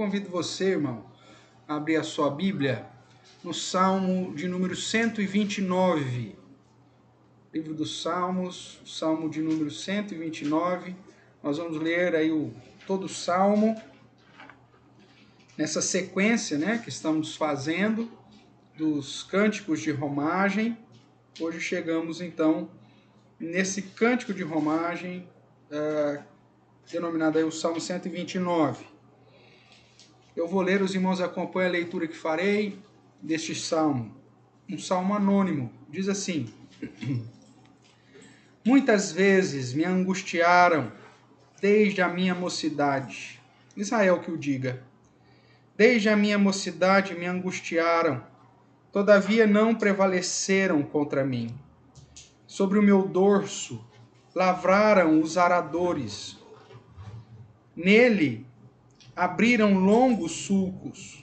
convido você, irmão, a abrir a sua Bíblia no Salmo de número 129. Livro dos Salmos, Salmo de número 129. Nós vamos ler aí todo o Salmo, nessa sequência, que estamos fazendo dos cânticos de romagem. Hoje chegamos, então, nesse cântico de romagem, denominado aí o Salmo 129. Eu vou ler, os irmãos acompanham a leitura que farei deste salmo. Um salmo anônimo, diz assim: Muitas vezes me angustiaram desde a minha mocidade. Israel que o diga. Desde a minha mocidade me angustiaram, todavia não prevaleceram contra mim. Sobre o meu dorso lavraram os aradores. Nele abriram longos sulcos.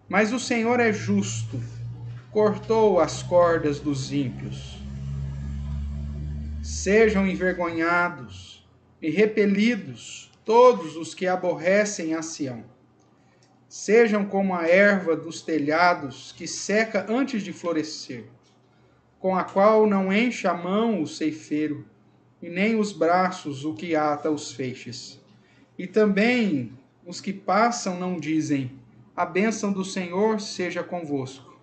Mas o Senhor é justo, cortou as cordas dos ímpios. Sejam envergonhados e repelidos todos os que aborrecem a Sião. Sejam como a erva dos telhados que seca antes de florescer, com a qual não enche a mão o ceifeiro, e nem os braços o que ata os feixes. E também os que passam não dizem: a bênção do Senhor seja convosco.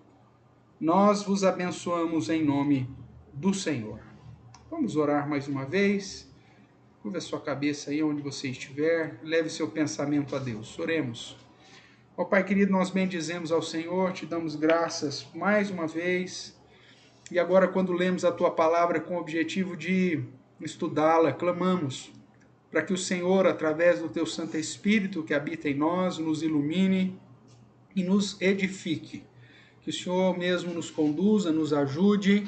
Nós vos abençoamos em nome do Senhor. Vamos orar mais uma vez. Curva a sua cabeça aí onde você estiver. Leve seu pensamento a Deus. Oremos. Ó Pai querido, nós bendizemos ao Senhor, te damos graças mais uma vez. E agora, quando lemos a tua palavra com o objetivo de estudá-la, clamamos para que o Senhor, através do teu Santo Espírito que habita em nós, nos ilumine e nos edifique. Que o Senhor mesmo nos conduza, nos ajude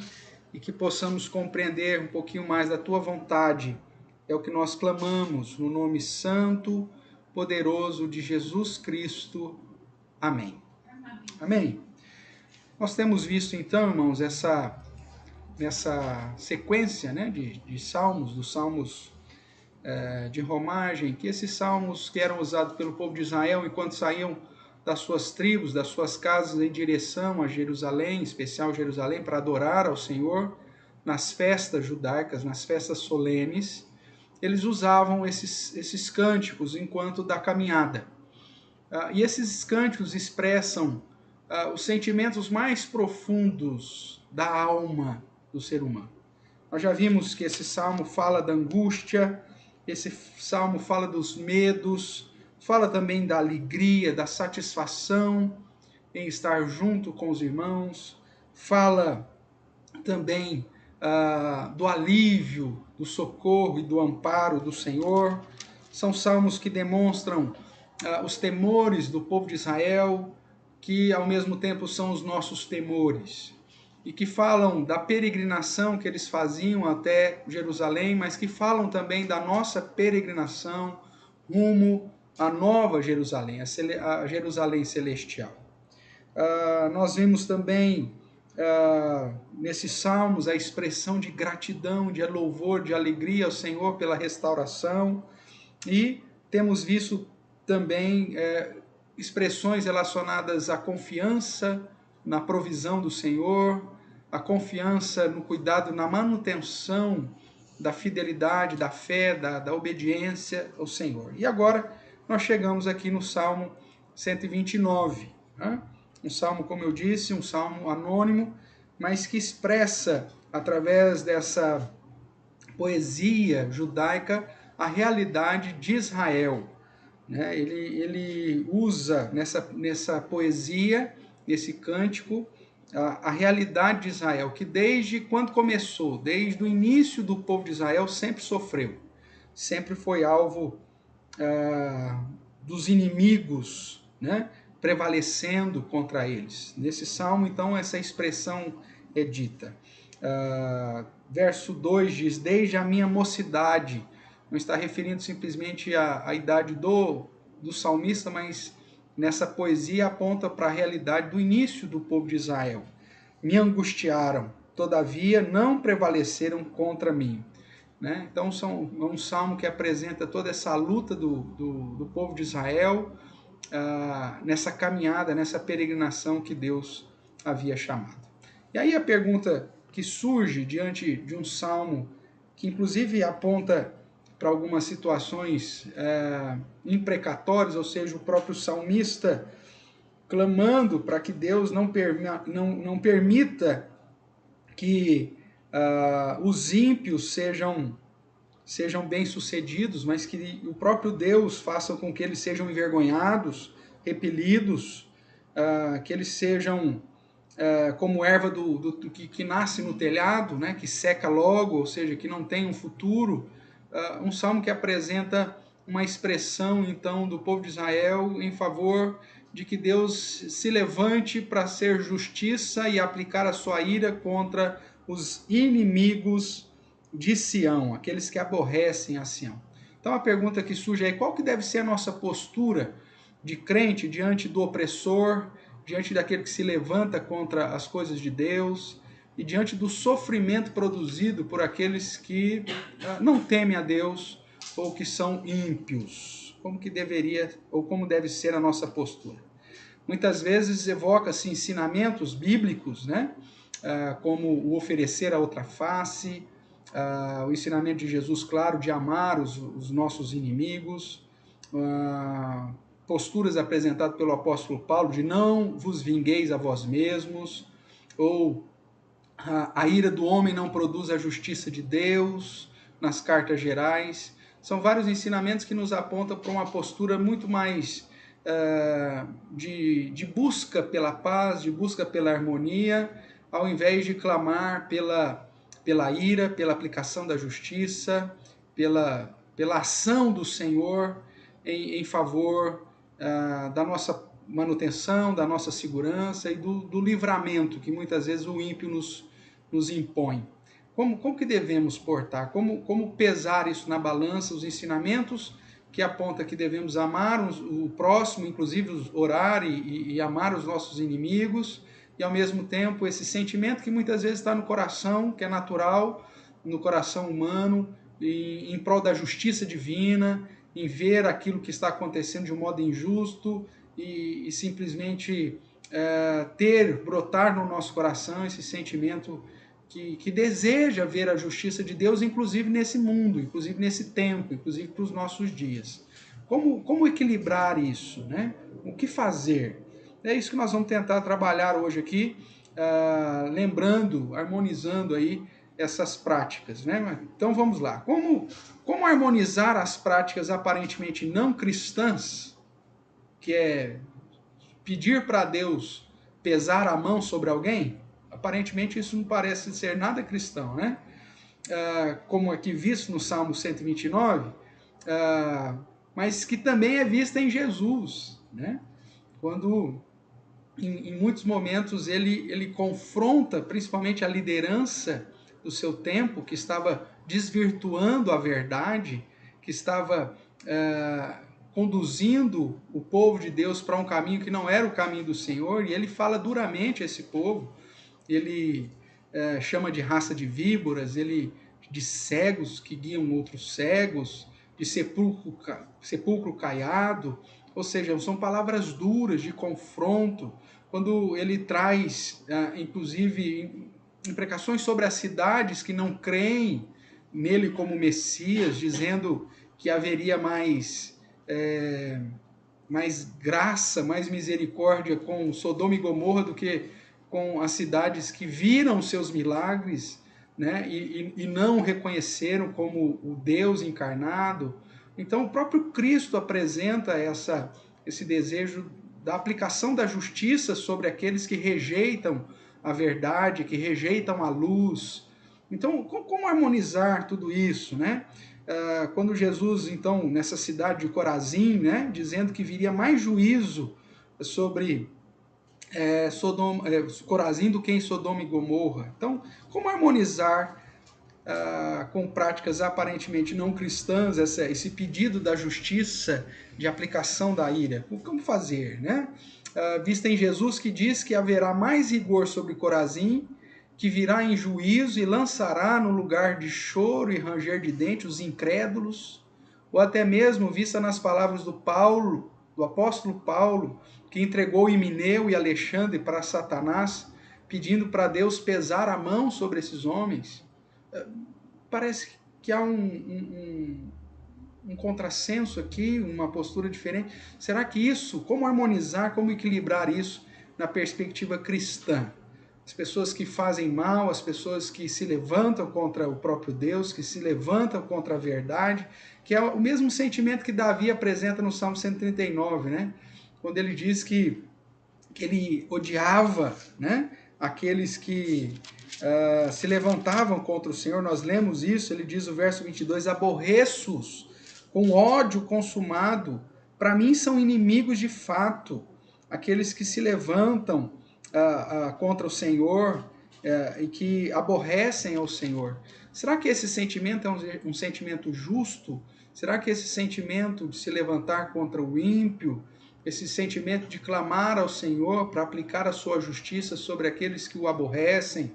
e que possamos compreender um pouquinho mais da tua vontade. É o que nós clamamos no nome santo, poderoso de Jesus Cristo. Amém. Amém. Nós temos visto então, irmãos, nessa sequência de salmos, dos salmos de romagem, que esses salmos que eram usados pelo povo de Israel enquanto saíam das suas tribos, das suas casas em direção a Jerusalém, em especial Jerusalém, para adorar ao Senhor nas festas judaicas, nas festas solenes, eles usavam esses cânticos enquanto da caminhada. E esses cânticos expressam os sentimentos mais profundos da alma do ser humano. Nós já vimos que esse salmo fala da angústia, esse salmo fala dos medos, fala também da alegria, da satisfação em estar junto com os irmãos, fala também do alívio, do socorro e do amparo do Senhor. São salmos que demonstram os temores do povo de Israel, que ao mesmo tempo são os nossos temores, e que falam da peregrinação que eles faziam até Jerusalém, mas que falam também da nossa peregrinação rumo à nova Jerusalém, a Jerusalém celestial. Nós vimos também nesses salmos a expressão de gratidão, de louvor, de alegria ao Senhor pela restauração, e temos visto também expressões relacionadas à confiança na provisão do Senhor, a confiança no cuidado, na manutenção da fidelidade, da fé, da obediência ao Senhor. E agora nós chegamos aqui no Salmo 129, um salmo, como eu disse, um salmo anônimo, mas que expressa, através dessa poesia judaica, a realidade de Israel. Ele usa nessa poesia, nesse cântico, a realidade de Israel, que desde quando começou, desde o início do povo de Israel, sempre sofreu, sempre foi alvo dos inimigos, prevalecendo contra eles. Nesse salmo, então, essa expressão é dita. Verso 2 diz: desde a minha mocidade. Não está referindo simplesmente à idade do salmista, mas nessa poesia aponta para a realidade do início do povo de Israel. Me angustiaram, todavia não prevaleceram contra mim. Então é um salmo que apresenta toda essa luta do povo de Israel, nessa caminhada, nessa peregrinação que Deus havia chamado. E aí a pergunta que surge diante de um salmo que inclusive aponta para algumas situações imprecatórias, ou seja, o próprio salmista clamando para que Deus não permita que os ímpios sejam bem-sucedidos, mas que o próprio Deus faça com que eles sejam envergonhados, repelidos, que eles sejam como erva que nasce no telhado, né, que seca logo, ou seja, que não tem um futuro. Um salmo que apresenta uma expressão, então, do povo de Israel em favor de que Deus se levante para ser justiça e aplicar a sua ira contra os inimigos de Sião, aqueles que aborrecem a Sião. Então a pergunta que surge é: qual que deve ser a nossa postura de crente diante do opressor, diante daquele que se levanta contra as coisas de Deus e diante do sofrimento produzido por aqueles que não temem a Deus ou que são ímpios? Como que deveria ou como deve ser a nossa postura? Muitas vezes evoca-se ensinamentos bíblicos, né? Como o oferecer a outra face, o ensinamento de Jesus, claro, de amar os nossos inimigos, posturas apresentadas pelo apóstolo Paulo de não vos vingueis a vós mesmos, ou a ira do homem não produz a justiça de Deus, nas cartas gerais. São vários ensinamentos que nos apontam para uma postura muito mais de busca pela paz, de busca pela harmonia, ao invés de clamar pela ira, pela aplicação da justiça, pela ação do Senhor em favor da nossa manutenção, da nossa segurança e do livramento que muitas vezes o ímpio nos impõe. Como que devemos portar? Como pesar isso na balança, os ensinamentos que aponta que devemos amar o próximo, inclusive orar e amar os nossos inimigos, e ao mesmo tempo esse sentimento que muitas vezes está no coração, que é natural, no coração humano, em prol da justiça divina, em ver aquilo que está acontecendo de um modo injusto e simplesmente brotar no nosso coração esse sentimento que deseja ver a justiça de Deus, inclusive nesse mundo, inclusive nesse tempo, inclusive para os nossos dias. Como equilibrar isso, né? O que fazer? É isso que nós vamos tentar trabalhar hoje aqui, lembrando, harmonizando aí essas práticas, né? Então vamos lá. Como harmonizar as práticas aparentemente não cristãs, que é pedir para Deus pesar a mão sobre alguém? Aparentemente isso não parece ser nada cristão, né? Como aqui visto no Salmo 129, mas que também é vista em Jesus, né? Quando em muitos momentos ele confronta principalmente a liderança do seu tempo, que estava desvirtuando a verdade, que estava conduzindo o povo de Deus para um caminho que não era o caminho do Senhor, e ele fala duramente a esse povo. Ele chama de raça de víboras, de cegos que guiam outros cegos, de sepulcro caiado, ou seja, são palavras duras de confronto, quando ele traz, inclusive, imprecações sobre as cidades que não creem nele como Messias, dizendo que haveria mais graça, mais misericórdia com Sodoma e Gomorra do que com as cidades que viram seus milagres, né, e não reconheceram como o Deus encarnado. Então o próprio Cristo apresenta esse desejo da aplicação da justiça sobre aqueles que rejeitam a verdade, que rejeitam a luz. Então, como harmonizar tudo isso, né? Quando Jesus, então, nessa cidade de Corazim, né, dizendo que viria mais juízo sobre Corazim do que em Sodoma e Gomorra. Então, como harmonizar com práticas aparentemente não cristãs esse pedido da justiça, de aplicação da ira? Como fazer, né? Vista em Jesus, que diz que haverá mais rigor sobre Corazim, que virá em juízo e lançará no lugar de choro e ranger de dentes os incrédulos, ou até mesmo vista nas palavras do Paulo, do apóstolo Paulo, que entregou Himeneu e Alexandre para Satanás, pedindo para Deus pesar a mão sobre esses homens. Parece que há um contrassenso aqui, uma postura diferente. Será que isso, como harmonizar, como equilibrar isso na perspectiva cristã? As pessoas que fazem mal, as pessoas que se levantam contra o próprio Deus, que se levantam contra a verdade, que é o mesmo sentimento que Davi apresenta no Salmo 139, né? Quando ele diz que ele odiava, né, aqueles que se levantavam contra o Senhor. Nós lemos isso, ele diz o verso 22, aborreço-os com ódio consumado, para mim são inimigos de fato, aqueles que se levantam contra o Senhor e que aborrecem ao Senhor. Será que esse sentimento é um sentimento justo? Será que esse sentimento de se levantar contra o ímpio, esse sentimento de clamar ao Senhor para aplicar a sua justiça sobre aqueles que o aborrecem,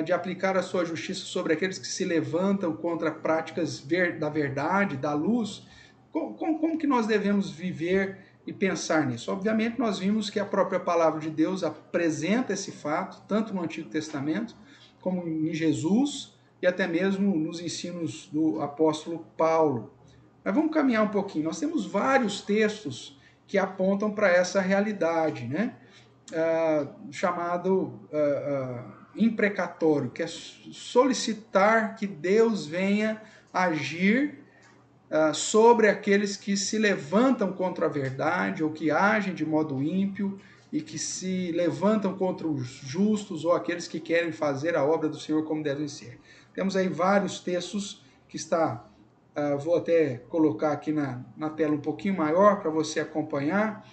de aplicar a sua justiça sobre aqueles que se levantam contra práticas da verdade, da luz, como que nós devemos viver e pensar nisso? Obviamente nós vimos que a própria palavra de Deus apresenta esse fato, tanto no Antigo Testamento, como em Jesus, e até mesmo nos ensinos do apóstolo Paulo. Mas vamos caminhar um pouquinho. Nós temos vários textos que apontam para essa realidade, né? Chamado imprecatório, que é solicitar que Deus venha agir sobre aqueles que se levantam contra a verdade ou que agem de modo ímpio e que se levantam contra os justos ou aqueles que querem fazer a obra do Senhor como deve ser. Temos aí vários textos que está, vou até colocar aqui na tela um pouquinho maior para você acompanhar,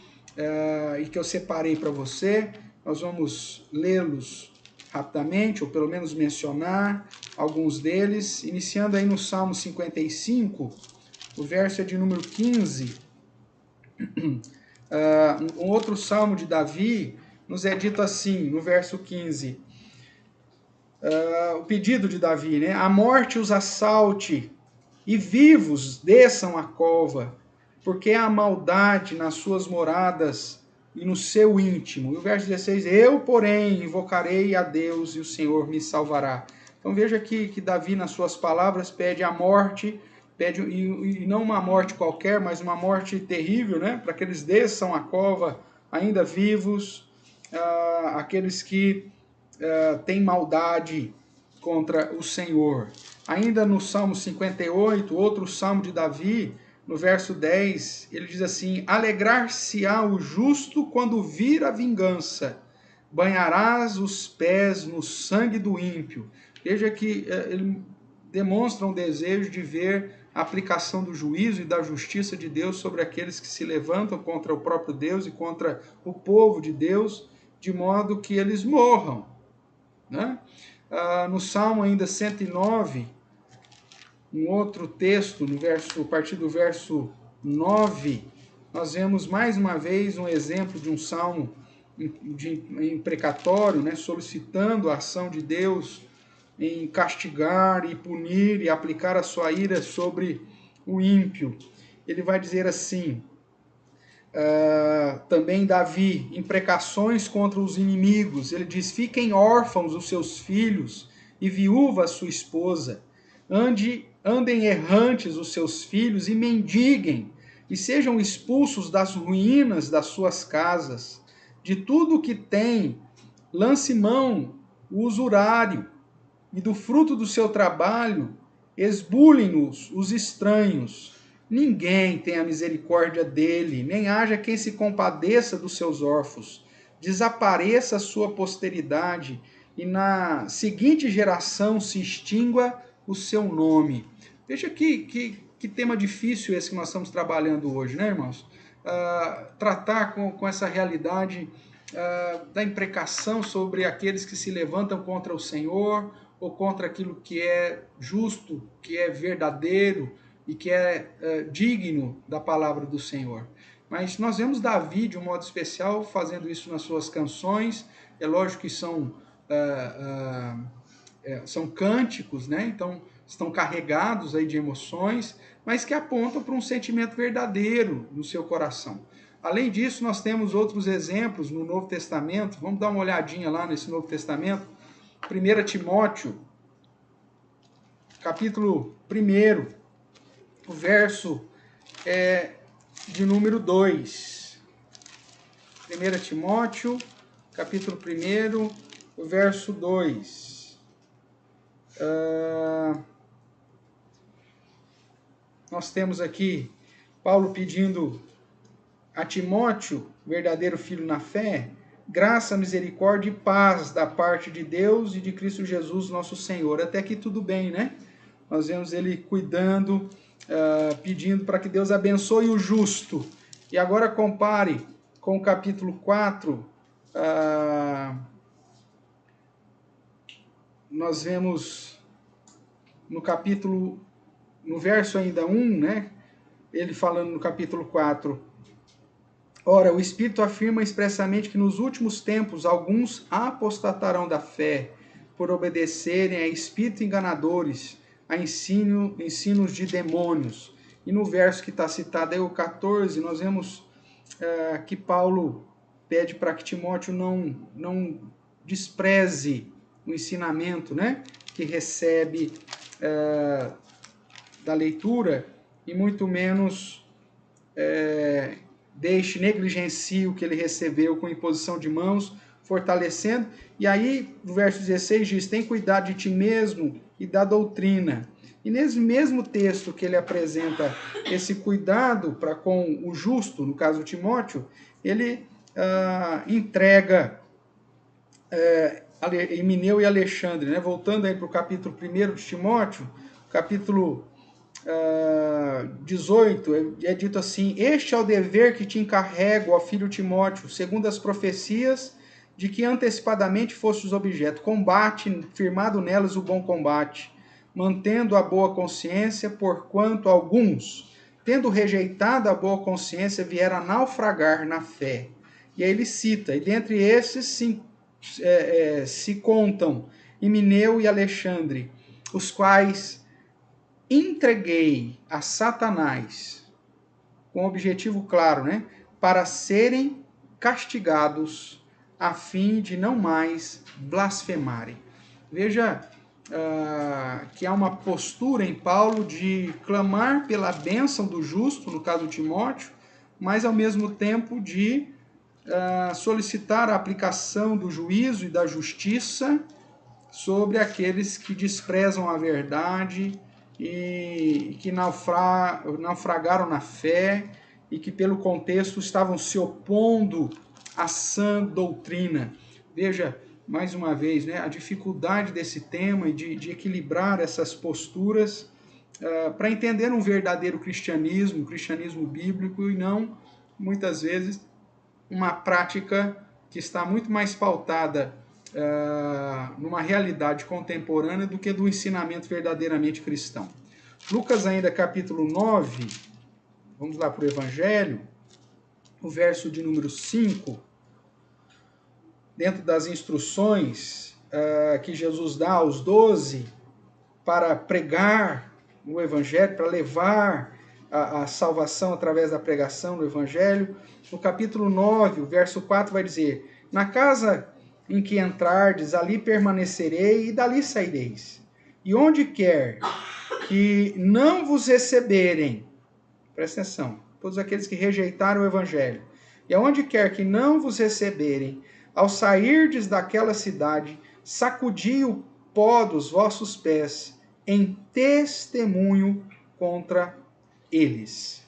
e que eu separei para você. Nós vamos lê-los rapidamente, ou pelo menos mencionar alguns deles, iniciando aí no Salmo 55, o verso é de número 15. Um outro salmo de Davi nos é dito assim, no verso 15, o pedido de Davi, né? A morte os assalte e vivos desçam a cova, porque há maldade nas suas moradas e no seu íntimo. E o verso 16, eu, porém, invocarei a Deus e o Senhor me salvará. Então veja que Davi, nas suas palavras, pede a morte, e não uma morte qualquer, mas uma morte terrível, né? Para que eles desçam a cova ainda vivos, aqueles que têm maldade contra o Senhor. Ainda no Salmo 58, outro salmo de Davi, no verso 10, ele diz assim, alegrar-se-á o justo quando vir a vingança, banharás os pés no sangue do ímpio. Veja que ele demonstra um desejo de ver a aplicação do juízo e da justiça de Deus sobre aqueles que se levantam contra o próprio Deus e contra o povo de Deus, de modo que eles morram, né? No Salmo ainda 109, um outro texto, a partir do verso 9, nós vemos mais uma vez um exemplo de um salmo imprecatório, né, solicitando a ação de Deus em castigar e punir e aplicar a sua ira sobre o ímpio. Ele vai dizer assim, também Davi, imprecações contra os inimigos. Ele diz, fiquem órfãos os seus filhos e viúva a sua esposa. Andem errantes os seus filhos e mendiguem, e sejam expulsos das ruínas das suas casas. De tudo o que tem, lance mão o usurário, e do fruto do seu trabalho, esbulhem-nos os estranhos. Ninguém tenha misericórdia dele, nem haja quem se compadeça dos seus órfãos. Desapareça a sua posteridade, e na seguinte geração se extingua o seu nome. Veja que tema difícil esse que nós estamos trabalhando hoje, né, irmãos? Tratar com essa realidade da imprecação sobre aqueles que se levantam contra o Senhor ou contra aquilo que é justo, que é verdadeiro e que é digno da palavra do Senhor. Mas nós vemos Davi, de um modo especial, fazendo isso nas suas canções. É lógico que são cânticos, né? Então estão carregados aí de emoções, mas que apontam para um sentimento verdadeiro no seu coração. Além disso, nós temos outros exemplos no Novo Testamento. Vamos dar uma olhadinha lá nesse Novo Testamento. 1 Timóteo, capítulo 1, o verso de número 2. 1 Timóteo, capítulo 1, o verso 2. Nós temos aqui Paulo pedindo a Timóteo, verdadeiro filho na fé, graça, misericórdia e paz da parte de Deus e de Cristo Jesus, nosso Senhor. Até aqui tudo bem, né? Nós vemos ele cuidando, pedindo para que Deus abençoe o justo. E agora compare com o capítulo 4, nós vemos no verso ainda 1, né? Ele falando no capítulo 4, ora, o Espírito afirma expressamente que nos últimos tempos alguns apostatarão da fé por obedecerem a espíritos enganadores, a ensinos de demônios. E no verso que está citado aí, o 14, nós vemos que Paulo pede para que Timóteo não despreze o ensinamento, né, que recebe da leitura, e muito menos negligencie o que ele recebeu com imposição de mãos, fortalecendo. E aí, no verso 16 diz, tem cuidado de ti mesmo e da doutrina. E nesse mesmo texto que ele apresenta esse cuidado para com o justo, no caso Timóteo, ele entrega Himeneu e Alexandre, né? Voltando aí para o capítulo 1 de Timóteo, capítulo 18, é dito assim, este é o dever que te encarrego, ó filho Timóteo, segundo as profecias de que antecipadamente fostes objeto. Combate, firmado nelas o bom combate, mantendo a boa consciência, porquanto alguns, tendo rejeitado a boa consciência, vieram a naufragar na fé. E aí ele cita, e dentre esses se contam Himeneu e Alexandre, os quais entreguei a Satanás, com objetivo claro, né, para serem castigados, a fim de não mais blasfemarem. Veja que há uma postura em Paulo de clamar pela bênção do justo, no caso de Timóteo, mas ao mesmo tempo de solicitar a aplicação do juízo e da justiça sobre aqueles que desprezam a verdade e que naufragaram na fé e que pelo contexto estavam se opondo à sã doutrina. Veja, mais uma vez, né, a dificuldade desse tema e de equilibrar essas posturas para entender um verdadeiro cristianismo, cristianismo bíblico, e não, muitas vezes, uma prática que está muito mais pautada numa realidade contemporânea do que do ensinamento verdadeiramente cristão. Lucas ainda capítulo 9, vamos lá para o Evangelho, o verso de número 5, dentro das instruções que Jesus dá aos 12 para pregar o Evangelho, para levar a salvação através da pregação do Evangelho. No capítulo 9, o verso 4 vai dizer, na casa em que entrardes, ali permanecerei e dali saireis. E onde quer que não vos receberem, presta atenção, todos aqueles que rejeitaram o Evangelho, e aonde quer que não vos receberem, ao sairdes daquela cidade, sacudi o pó dos vossos pés em testemunho contra eles.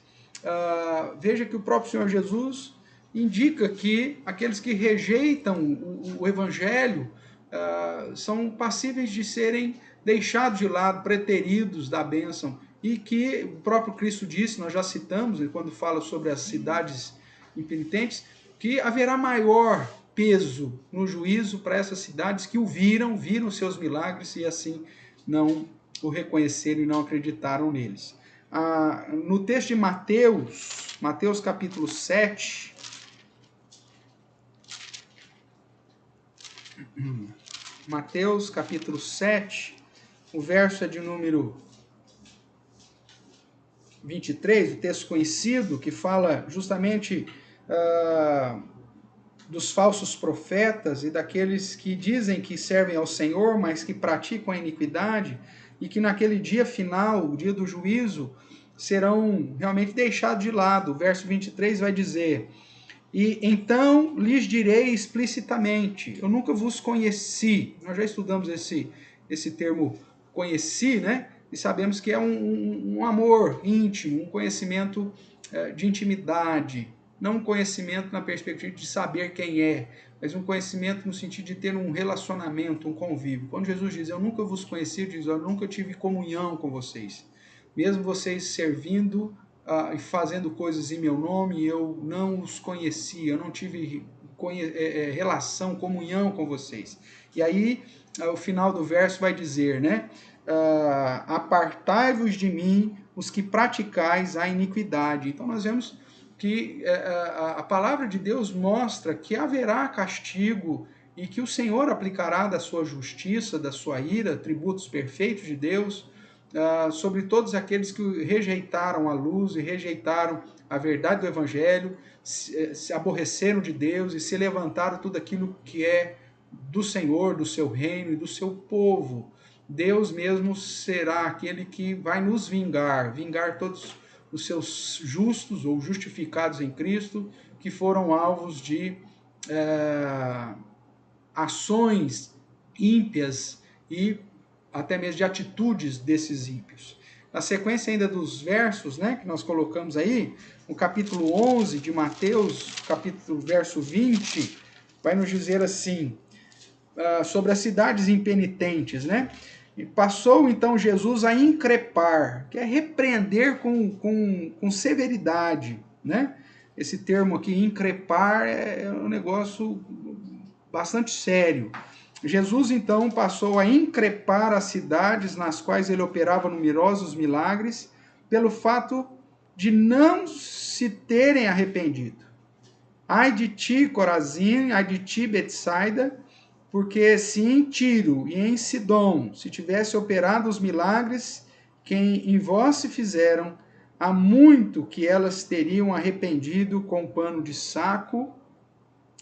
Veja que o próprio Senhor Jesus indica que aqueles que rejeitam o Evangelho são passíveis de serem deixados de lado, preteridos da bênção, e que o próprio Cristo disse, nós já citamos, quando fala sobre as cidades impenitentes, que haverá maior peso no juízo para essas cidades que viram seus milagres e assim não o reconheceram e não acreditaram neles. No texto de Mateus capítulo 7, Mateus capítulo 7, o verso é de número 23, o texto conhecido, que fala justamente dos falsos profetas e daqueles que dizem que servem ao Senhor, mas que praticam a iniquidade, e que naquele dia final, o dia do juízo, serão realmente deixados de lado. O verso 23 vai dizer: e então lhes direi explicitamente, eu nunca vos conheci. Nós já estudamos esse termo conheci, né? E sabemos que é um amor íntimo, um conhecimento de intimidade, não um conhecimento na perspectiva de saber quem é, mas um conhecimento no sentido de ter um relacionamento, um convívio. Quando Jesus diz, eu nunca vos conheci, ele diz, eu nunca tive comunhão com vocês. Mesmo vocês servindo e fazendo coisas em meu nome, eu não os conhecia, eu não tive relação, comunhão com vocês. E aí, o final do verso vai dizer, né? Apartai-vos de mim, os que praticais a iniquidade. Então nós vemos que a palavra de Deus mostra que haverá castigo e que o Senhor aplicará da sua justiça, da sua ira, tributos perfeitos de Deus, sobre todos aqueles que rejeitaram a luz e rejeitaram a verdade do Evangelho, se aborreceram de Deus e se levantaram tudo aquilo que é do Senhor, do seu reino e do seu povo. Deus mesmo será aquele que vai nos vingar todos os seus justos ou justificados em Cristo, que foram alvos de ações ímpias e até mesmo de atitudes desses ímpios. Na sequência ainda dos versos, né, que nós colocamos aí, no capítulo 11 de Mateus, verso 20, vai nos dizer assim, sobre as cidades impenitentes, né? E passou então Jesus a increpar, que é repreender com severidade, né? Esse termo aqui, increpar, é um negócio bastante sério. Jesus então passou a increpar as cidades nas quais ele operava numerosos milagres, pelo fato de não se terem arrependido. Ai de ti, Corazim, ai de ti, Betsaida, porque se em Tiro e em Sidom se tivesse operado os milagres que em vós se fizeram, há muito que elas teriam arrependido com pano de saco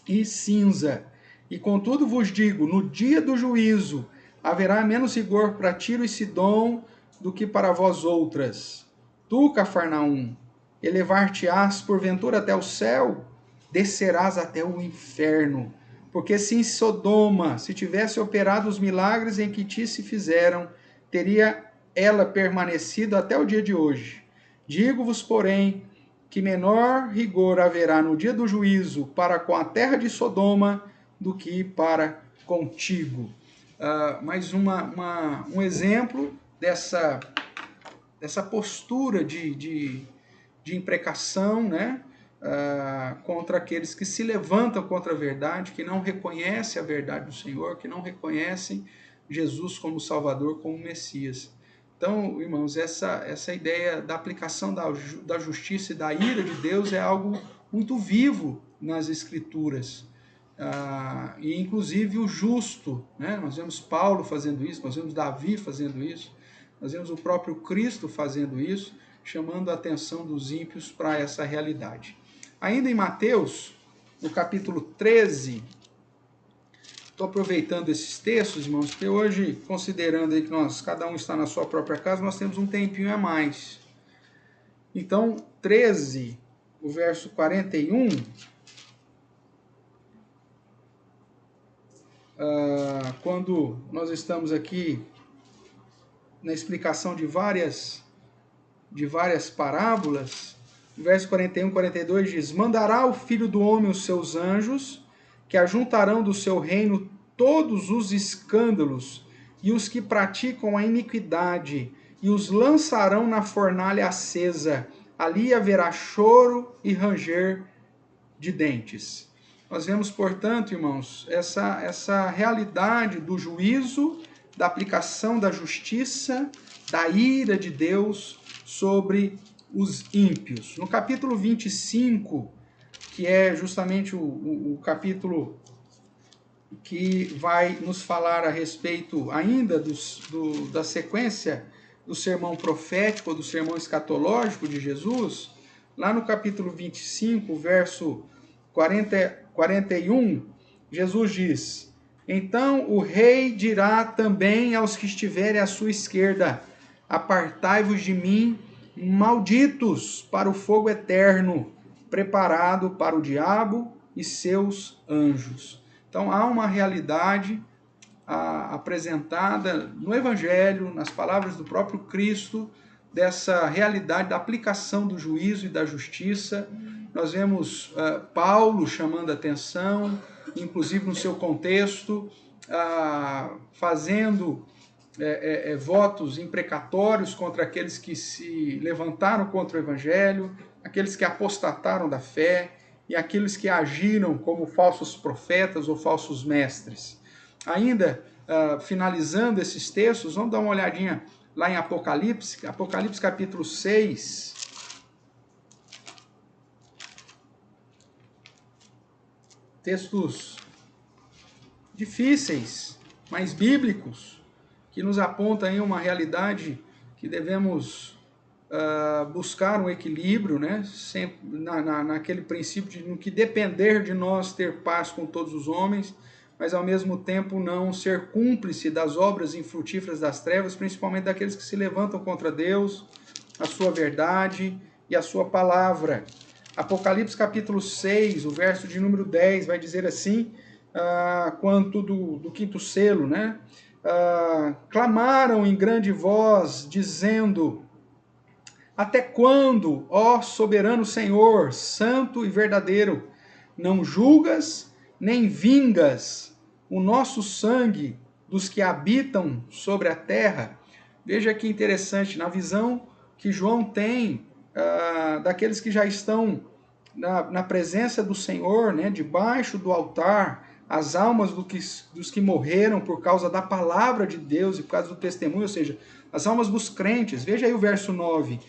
e cinza. E contudo vos digo, no dia do juízo haverá menos rigor para Tiro e Sidom do que para vós outras. Tu, Cafarnaum, elevar-te-ás porventura até o céu, descerás até o inferno. Porque se em Sodoma se tivesse operado os milagres em que ti se fizeram, teria ela permanecido até o dia de hoje. Digo-vos, porém, que menor rigor haverá no dia do juízo para com a terra de Sodoma do que para contigo. Mais um exemplo dessa postura de imprecação, né? Contra aqueles que se levantam contra a verdade, que não reconhecem a verdade do Senhor, que não reconhecem Jesus como Salvador, como Messias. Então, irmãos, essa ideia da aplicação da justiça e da ira de Deus é algo muito vivo nas Escrituras. E inclusive o justo, né? Nós vemos Paulo fazendo isso, nós vemos Davi fazendo isso, nós vemos o próprio Cristo fazendo isso, chamando a atenção dos ímpios para essa realidade. Ainda em Mateus, no capítulo 13, estou aproveitando esses textos, irmãos, porque hoje, considerando aí que cada um está na sua própria casa, nós temos um tempinho a mais. Então, 13, o verso 41, quando nós estamos aqui na explicação de várias parábolas, o verso 41 e 42 diz: mandará o Filho do Homem os seus anjos, que ajuntarão do seu reino todos os escândalos e os que praticam a iniquidade, e os lançarão na fornalha acesa. Ali haverá choro e ranger de dentes. Nós vemos, portanto, irmãos, essa realidade do juízo, da aplicação da justiça, da ira de Deus sobre os ímpios. No capítulo 25, que é justamente o capítulo que vai nos falar a respeito ainda da sequência do sermão profético, do sermão escatológico de Jesus, lá no capítulo 25, verso 41, Jesus diz: então o rei dirá também aos que estiverem à sua esquerda: apartai-vos de mim, malditos, para o fogo eterno, preparado para o diabo e seus anjos. Então há uma realidade apresentada no Evangelho, nas palavras do próprio Cristo, dessa realidade da aplicação do juízo e da justiça. Nós vemos Paulo chamando a atenção, inclusive no seu contexto, fazendo votos imprecatórios contra aqueles que se levantaram contra o Evangelho, aqueles que apostataram da fé e aqueles que agiram como falsos profetas ou falsos mestres. Ainda, finalizando esses textos, vamos dar uma olhadinha lá em Apocalipse, Apocalipse capítulo 6. Textos difíceis, mas bíblicos, que nos apontam aí uma realidade que devemos buscar um equilíbrio, né? Sempre naquele princípio de no que depender de nós ter paz com todos os homens, mas ao mesmo tempo não ser cúmplice das obras infrutíferas das trevas, principalmente daqueles que se levantam contra Deus, a sua verdade e a sua palavra. Apocalipse capítulo 6, o verso de número 10, vai dizer assim, quanto do quinto selo, né? Clamaram em grande voz, dizendo: até quando, ó soberano Senhor, santo e verdadeiro, não julgas nem vingas o nosso sangue dos que habitam sobre a terra? Veja que interessante, na visão que João tem daqueles que já estão na presença do Senhor, né, debaixo do altar, as almas dos que morreram por causa da palavra de Deus e por causa do testemunho, ou seja, as almas dos crentes. Veja aí o verso 9.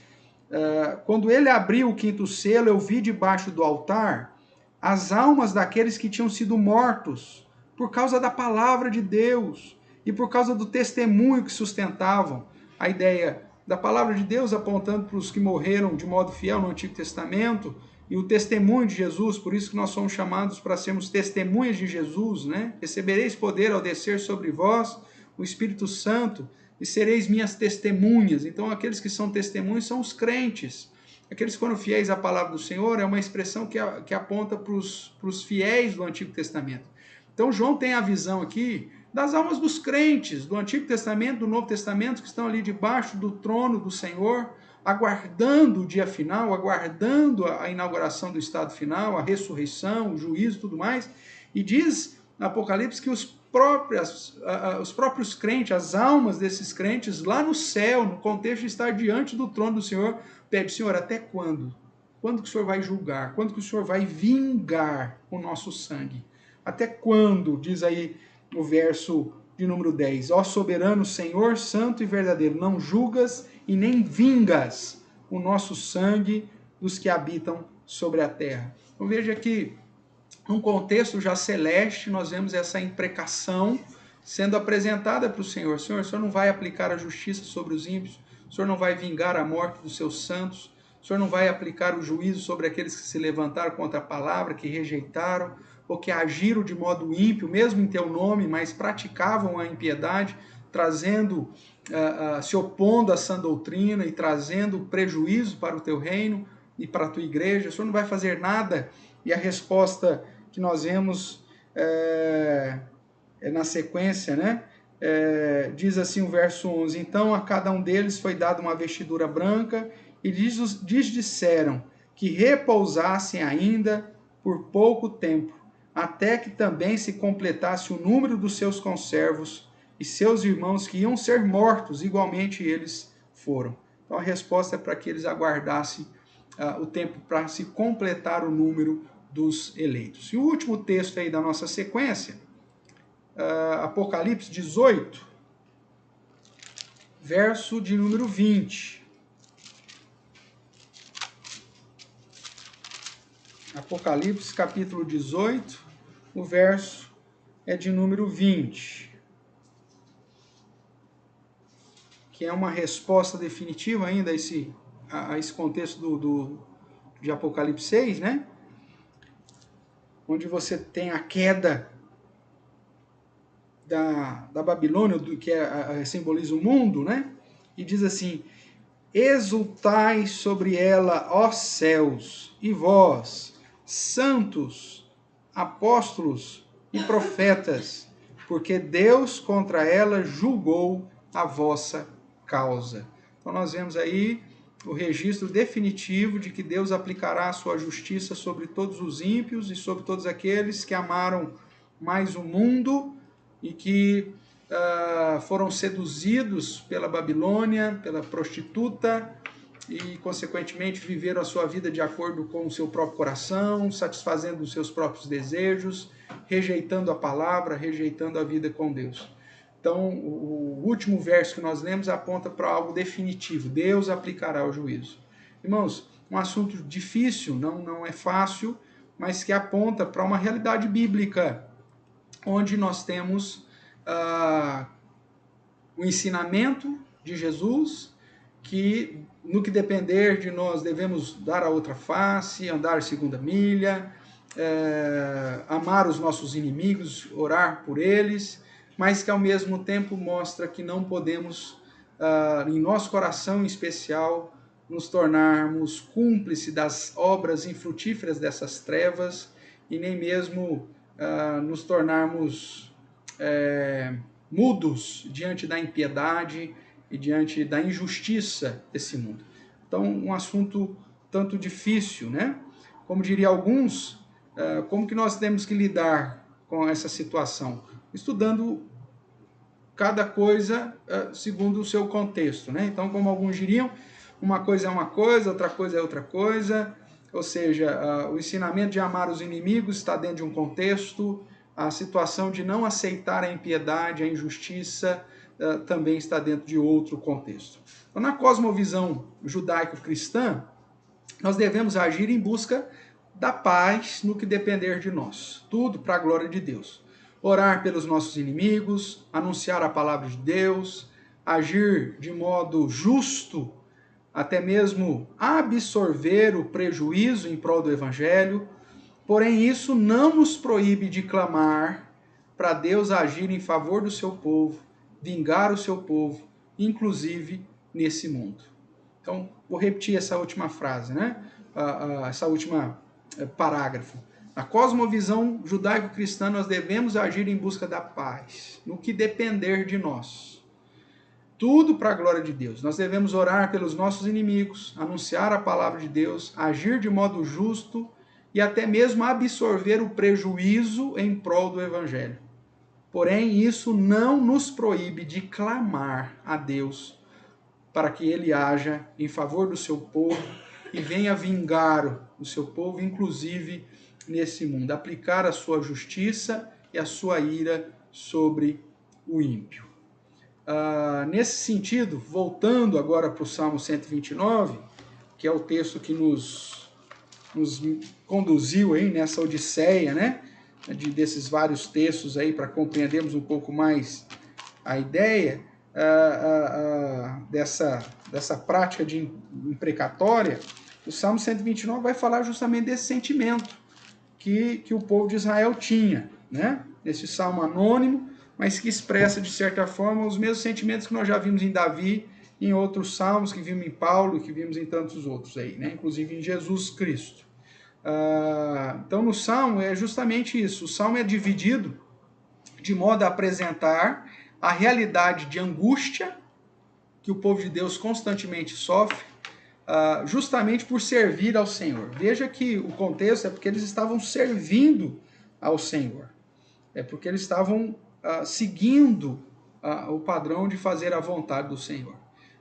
Quando ele abriu o quinto selo, eu vi debaixo do altar as almas daqueles que tinham sido mortos por causa da palavra de Deus e por causa do testemunho que sustentavam. A ideia da palavra de Deus apontando para os que morreram de modo fiel no Antigo Testamento e o testemunho de Jesus, por isso que nós somos chamados para sermos testemunhas de Jesus, né? Recebereis poder ao descer sobre vós o Espírito Santo e sereis minhas testemunhas. Então aqueles que são testemunhas são os crentes. Aqueles que foram fiéis à palavra do Senhor é uma expressão que aponta para os fiéis do Antigo Testamento. Então João tem a visão aqui das almas dos crentes do Antigo Testamento, do Novo Testamento, que estão ali debaixo do trono do Senhor, aguardando o dia final, aguardando a inauguração do estado final, a ressurreição, o juízo e tudo mais. E diz no Apocalipse que os próprios crentes, as almas desses crentes lá no céu, no contexto de estar diante do trono do Senhor, pede: Senhor, até quando? Quando que o Senhor vai julgar? Quando que o Senhor vai vingar o nosso sangue? Até quando? Diz aí o verso de número 10. Ó soberano Senhor, santo e verdadeiro, não julgas e nem vingas o nosso sangue dos que habitam sobre a terra. Então veja que, num contexto já celeste, nós vemos essa imprecação sendo apresentada para o Senhor. Senhor, o Senhor não vai aplicar a justiça sobre os ímpios, o Senhor não vai vingar a morte dos seus santos, o Senhor não vai aplicar o juízo sobre aqueles que se levantaram contra a palavra, que rejeitaram, ou que agiram de modo ímpio, mesmo em teu nome, mas praticavam a impiedade, trazendo, se opondo à sã doutrina e trazendo prejuízo para o teu reino e para a tua igreja. O Senhor não vai fazer nada. E a resposta que nós vemos na sequência, né? Diz assim o verso 11: então a cada um deles foi dada uma vestidura branca, e lhes disseram que repousassem ainda por pouco tempo, até que também se completasse o número dos seus conservos e seus irmãos que iam ser mortos, igualmente eles foram. Então a resposta é para que eles aguardassem o tempo para se completar o número dos eleitos. E o último texto aí da nossa sequência, Apocalipse 18, verso de número 20. Apocalipse capítulo 18, o verso é de número 20. Que é uma resposta definitiva ainda a esse contexto de Apocalipse 6, né? onde você tem a queda da Babilônia, que simboliza o mundo, né? E diz assim: exultai sobre ela, ó céus, e vós, santos, apóstolos e profetas, porque Deus contra ela julgou a vossa causa. Então nós vemos aí o registro definitivo de que Deus aplicará a sua justiça sobre todos os ímpios e sobre todos aqueles que amaram mais o mundo e que foram seduzidos pela Babilônia, pela prostituta, e, consequentemente, viveram a sua vida de acordo com o seu próprio coração, satisfazendo os seus próprios desejos, rejeitando a palavra, rejeitando a vida com Deus. Então, o último verso que nós lemos aponta para algo definitivo: Deus aplicará o juízo. Irmãos, um assunto difícil, não é fácil, mas que aponta para uma realidade bíblica, onde nós temos o ensinamento de Jesus, que no que depender de nós devemos dar a outra face, andar a segunda milha, amar os nossos inimigos, orar por eles, mas que ao mesmo tempo mostra que não podemos, em nosso coração em especial, nos tornarmos cúmplices das obras infrutíferas dessas trevas e nem mesmo nos tornarmos mudos diante da impiedade e diante da injustiça desse mundo. Então, um assunto tanto difícil, né? Como diria alguns, como que nós temos que lidar com essa situação? Estudando cada coisa segundo o seu contexto, né? Então, como alguns diriam, uma coisa é uma coisa, outra coisa é outra coisa, ou seja, o ensinamento de amar os inimigos está dentro de um contexto, a situação de não aceitar a impiedade, a injustiça, também está dentro de outro contexto. Então, na cosmovisão judaico-cristã, nós devemos agir em busca da paz no que depender de nós. Tudo para a glória de Deus. Orar pelos nossos inimigos, anunciar a palavra de Deus, agir de modo justo, até mesmo absorver o prejuízo em prol do evangelho. Porém, isso não nos proíbe de clamar para Deus agir em favor do seu povo, vingar o seu povo, inclusive nesse mundo. Então, vou repetir essa última frase, né? Essa última parágrafo. Na cosmovisão judaico-cristã, nós devemos agir em busca da paz, no que depender de nós. Tudo para a glória de Deus. Nós devemos orar pelos nossos inimigos, anunciar a palavra de Deus, agir de modo justo e até mesmo absorver o prejuízo em prol do evangelho. Porém, isso não nos proíbe de clamar a Deus para que ele haja em favor do seu povo e venha vingar o seu povo, inclusive nesse mundo, aplicar a sua justiça e a sua ira sobre o ímpio. Nesse sentido, voltando agora para o Salmo 129, que é o texto que nos conduziu aí nessa odisseia, né? Desses vários textos aí para compreendermos um pouco mais a ideia dessa prática de imprecatória. O Salmo 129 vai falar justamente desse sentimento que o povo de Israel tinha, né? Esse salmo anônimo, mas que expressa de certa forma os mesmos sentimentos que nós já vimos em Davi, em outros salmos, que vimos em Paulo, que vimos em tantos outros aí, né? Inclusive em Jesus Cristo. Então no salmo é justamente isso. O salmo é dividido de modo a apresentar a realidade de angústia que o povo de Deus constantemente sofre, justamente por servir ao Senhor. Veja que o contexto é porque eles estavam servindo ao Senhor. É porque eles estavam seguindo o padrão de fazer a vontade do Senhor.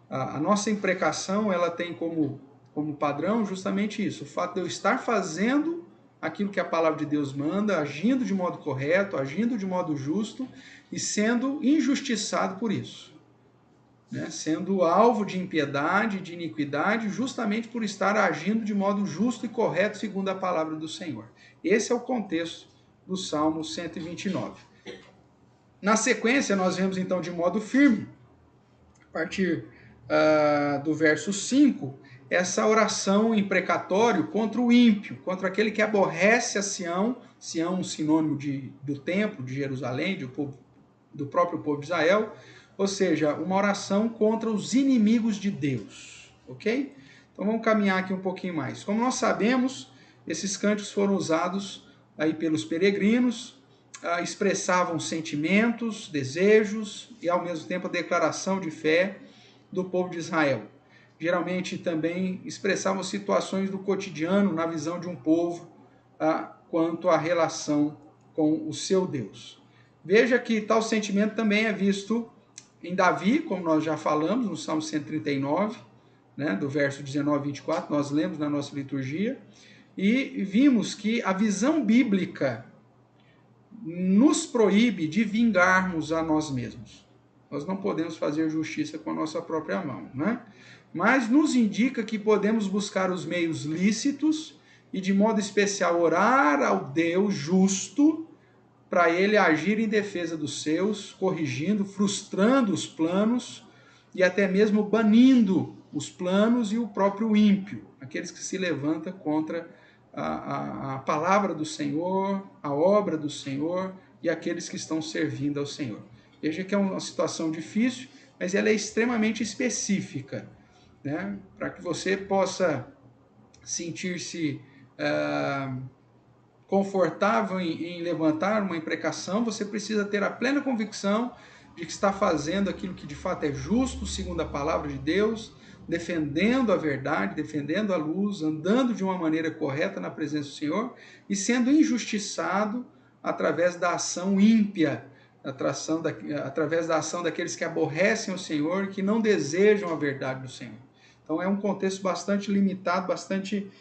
A nossa imprecação, ela tem como padrão justamente isso, o fato de eu estar fazendo aquilo que a palavra de Deus manda, agindo de modo correto, agindo de modo justo e sendo injustiçado por isso. Né? Sendo alvo de impiedade, de iniquidade, justamente por estar agindo de modo justo e correto segundo a palavra do Senhor. Esse é o contexto do Salmo 129. Na sequência, nós vemos então de modo firme, a partir do verso 5, essa oração imprecatório contra o ímpio, contra aquele que aborrece a Sião, Sião um sinônimo do templo de Jerusalém, do próprio povo de Israel, ou seja, uma oração contra os inimigos de Deus, ok? Então vamos caminhar aqui um pouquinho mais. Como nós sabemos, esses cânticos foram usados aí pelos peregrinos, expressavam sentimentos, desejos e ao mesmo tempo a declaração de fé do povo de Israel. Geralmente também expressavam situações do cotidiano na visão de um povo quanto à relação com o seu Deus. Veja que tal sentimento também é visto em Davi, como nós já falamos, no Salmo 139, né, do verso 19 a 24, nós lemos na nossa liturgia, e vimos que a visão bíblica nos proíbe de vingarmos a nós mesmos. Nós não podemos fazer justiça com a nossa própria mão, né? Mas nos indica que podemos buscar os meios lícitos e, de modo especial, orar ao Deus justo para ele agir em defesa dos seus, corrigindo, frustrando os planos e até mesmo banindo os planos e o próprio ímpio, aqueles que se levantam contra a palavra do Senhor, a obra do Senhor e aqueles que estão servindo ao Senhor. Veja que é uma situação difícil, mas ela é extremamente específica, né? Para que você possa sentir-se confortável em levantar uma imprecação, você precisa ter a plena convicção de que está fazendo aquilo que de fato é justo, segundo a palavra de Deus, defendendo a verdade, defendendo a luz, andando de uma maneira correta na presença do Senhor e sendo injustiçado através da ação ímpia, através da ação daqueles que aborrecem o Senhor e que não desejam a verdade do Senhor. Então é um contexto bastante limitado, bastante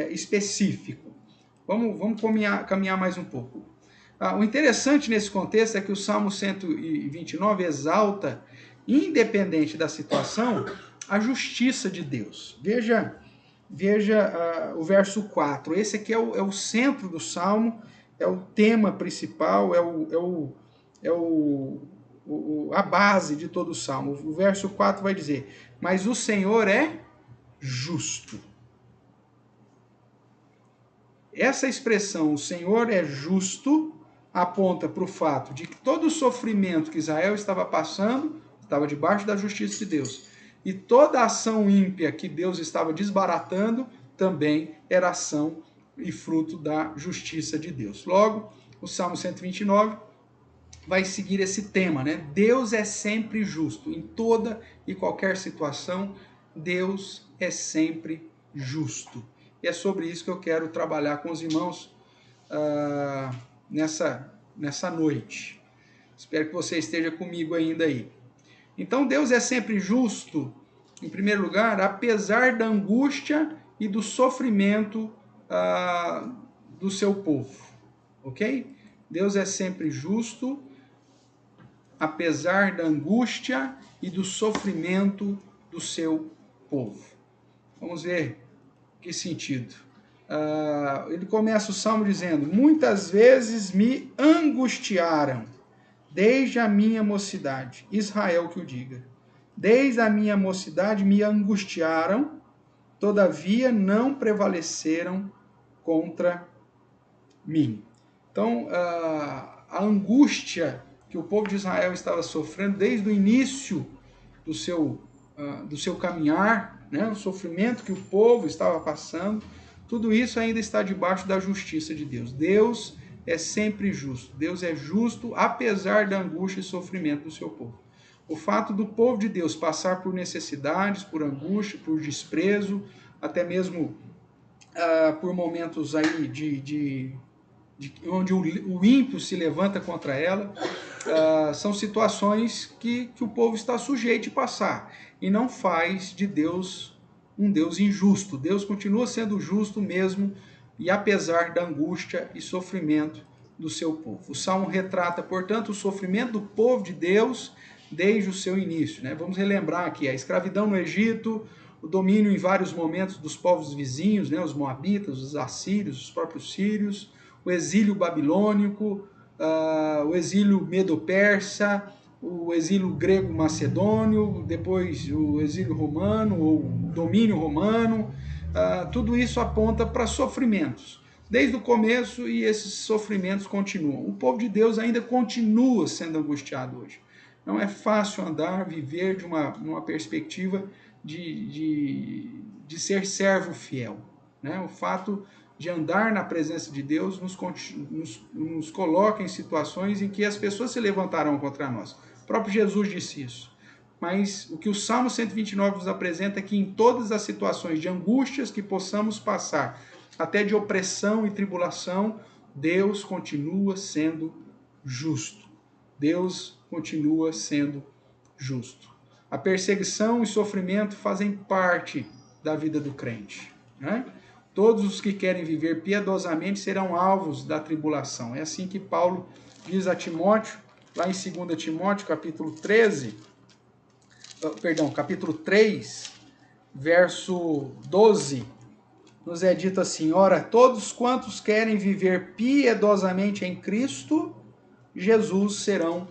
específico. Vamos caminhar mais um pouco. O interessante nesse contexto é que o Salmo 129 exalta, independente da situação, a justiça de Deus. Veja o verso 4. Esse aqui é o centro do Salmo, é o tema principal, a base de todo o Salmo. O verso 4 vai dizer: mas o Senhor é justo. Essa expressão, o Senhor é justo, aponta para o fato de que todo o sofrimento que Israel estava passando estava debaixo da justiça de Deus. E toda a ação ímpia que Deus estava desbaratando também era ação e fruto da justiça de Deus. Logo, o Salmo 129 vai seguir esse tema, né? Deus é sempre justo. Em toda e qualquer situação, Deus é sempre justo. E é sobre isso que eu quero trabalhar com os irmãos nessa noite. Espero que você esteja comigo ainda aí. Então, Deus é sempre justo, em primeiro lugar, apesar da angústia e do sofrimento do seu povo. Ok? Deus é sempre justo, apesar da angústia e do sofrimento do seu povo. Vamos ver que sentido. Ele começa o Salmo dizendo: muitas vezes me angustiaram, desde a minha mocidade. Israel que o diga. Desde a minha mocidade me angustiaram, todavia não prevaleceram contra mim. Então, a angústia que o povo de Israel estava sofrendo desde o início do seu caminhar, né, o sofrimento que o povo estava passando, tudo isso ainda está debaixo da justiça de Deus. Deus é sempre justo. Deus é justo apesar da angústia e sofrimento do seu povo. O fato do povo de Deus passar por necessidades, por angústia, por desprezo, até mesmo por momentos aí onde o ímpio se levanta contra ela, são situações que o povo está sujeito a passar e não faz de Deus um Deus injusto. Deus continua sendo justo mesmo e apesar da angústia e sofrimento do seu povo. O Salmo retrata, portanto, o sofrimento do povo de Deus desde o seu início, né? Vamos relembrar aqui a escravidão no Egito, o domínio em vários momentos dos povos vizinhos, né? Os moabitas, os assírios, os próprios sírios, o exílio babilônico, o exílio medo-persa, o exílio grego-macedônio, depois o exílio romano, ou o domínio romano, tudo isso aponta para sofrimentos. Desde o começo, e esses sofrimentos continuam. O povo de Deus ainda continua sendo angustiado hoje. Não é fácil andar, viver de uma perspectiva de ser servo fiel. Né? O fato de andar na presença de Deus nos coloca em situações em que as pessoas se levantarão contra nós. O próprio Jesus disse isso. Mas o que o Salmo 129 nos apresenta é que em todas as situações de angústias que possamos passar, até de opressão e tribulação, Deus continua sendo justo. Deus continua sendo justo. A perseguição e sofrimento fazem parte da vida do crente, né? Todos os que querem viver piedosamente serão alvos da tribulação. É assim que Paulo diz a Timóteo, lá em 2 Timóteo, capítulo 3, verso 12, nos é dito assim: ora, todos quantos querem viver piedosamente em Cristo Jesus serão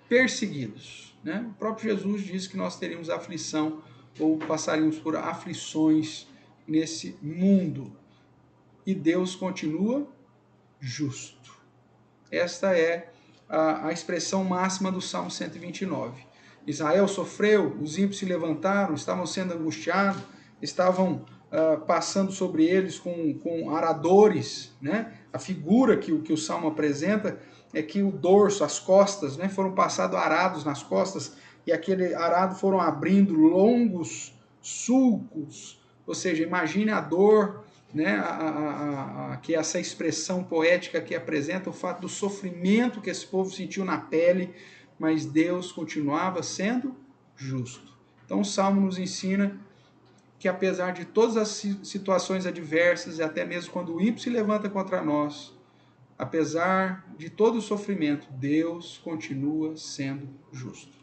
perseguidos. Né? O próprio Jesus disse que nós teríamos aflição, ou passaríamos por aflições nesse mundo. E Deus continua justo. Esta é a expressão máxima do Salmo 129. Israel sofreu, os ímpios se levantaram, estavam sendo angustiados, estavam passando sobre eles com aradores. Né? A figura que o Salmo apresenta é que o dorso, as costas, né, foram passados arados nas costas, e aquele arado foram abrindo longos sulcos. Ou seja, imagine a dor, né, que essa expressão poética que apresenta o fato do sofrimento que esse povo sentiu na pele, mas Deus continuava sendo justo. Então o Salmo nos ensina que apesar de todas as situações adversas, e até mesmo quando o ímpio se levanta contra nós, apesar de todo o sofrimento, Deus continua sendo justo.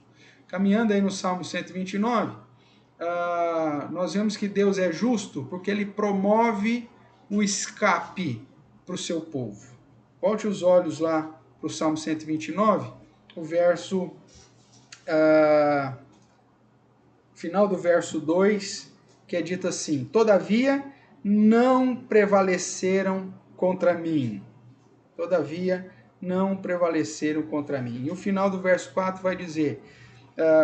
Caminhando aí no Salmo 129, nós vemos que Deus é justo porque Ele promove o escape para o seu povo. Volte os olhos lá para o Salmo 129, o verso, final do verso 2, que é dito assim: todavia não prevaleceram contra mim. Todavia não prevaleceram contra mim. E o final do verso 4 vai dizer,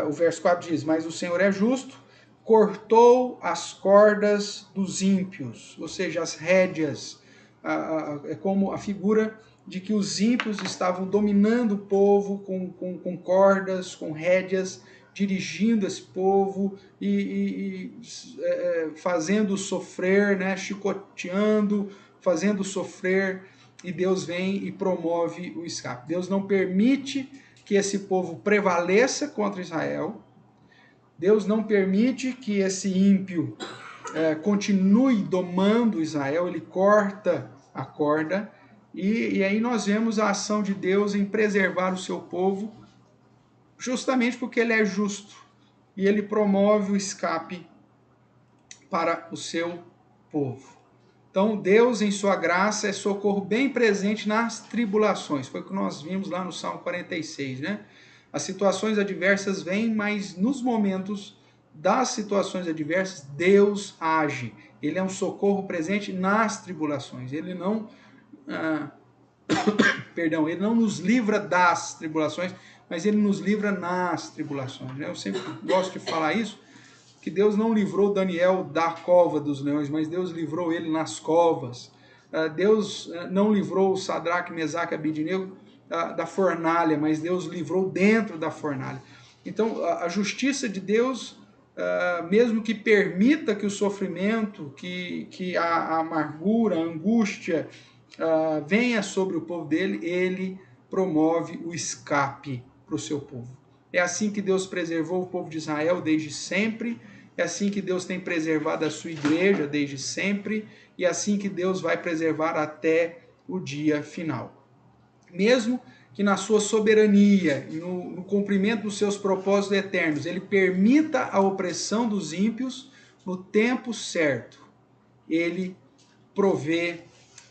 o verso 4 diz: mas o Senhor é justo, cortou as cordas dos ímpios, ou seja, as rédeas, é como a figura de que os ímpios estavam dominando o povo com cordas, com rédeas, dirigindo esse povo e fazendo sofrer, né, chicoteando, fazendo sofrer, e Deus vem e promove o escape. Deus não permite que esse povo prevaleça contra Israel. Deus não permite que esse ímpio continue domando Israel. Ele corta a corda. E aí nós vemos a ação de Deus em preservar o seu povo, justamente porque ele é justo. E ele promove o escape para o seu povo. Então, Deus, em sua graça, é socorro bem presente nas tribulações. Foi o que nós vimos lá no Salmo 46, né? As situações adversas vêm, mas nos momentos das situações adversas, Deus age. Ele é um socorro presente nas tribulações. Ele não, ele não nos livra das tribulações, mas ele nos livra nas tribulações. Né? Eu sempre gosto de falar isso, que Deus não livrou Daniel da cova dos leões, mas Deus livrou ele nas covas. Deus não livrou Sadraque, Mesaque e Abednego da fornalha, mas Deus livrou dentro da fornalha. Então, a justiça de Deus, mesmo que permita que o sofrimento, que a amargura, a angústia venha sobre o povo dele, ele promove o escape para o seu povo. É assim que Deus preservou o povo de Israel desde sempre, é assim que Deus tem preservado a sua igreja desde sempre, e é assim que Deus vai preservar até o dia final. Mesmo que na sua soberania, no cumprimento dos seus propósitos eternos, ele permita a opressão dos ímpios, no tempo certo, ele provê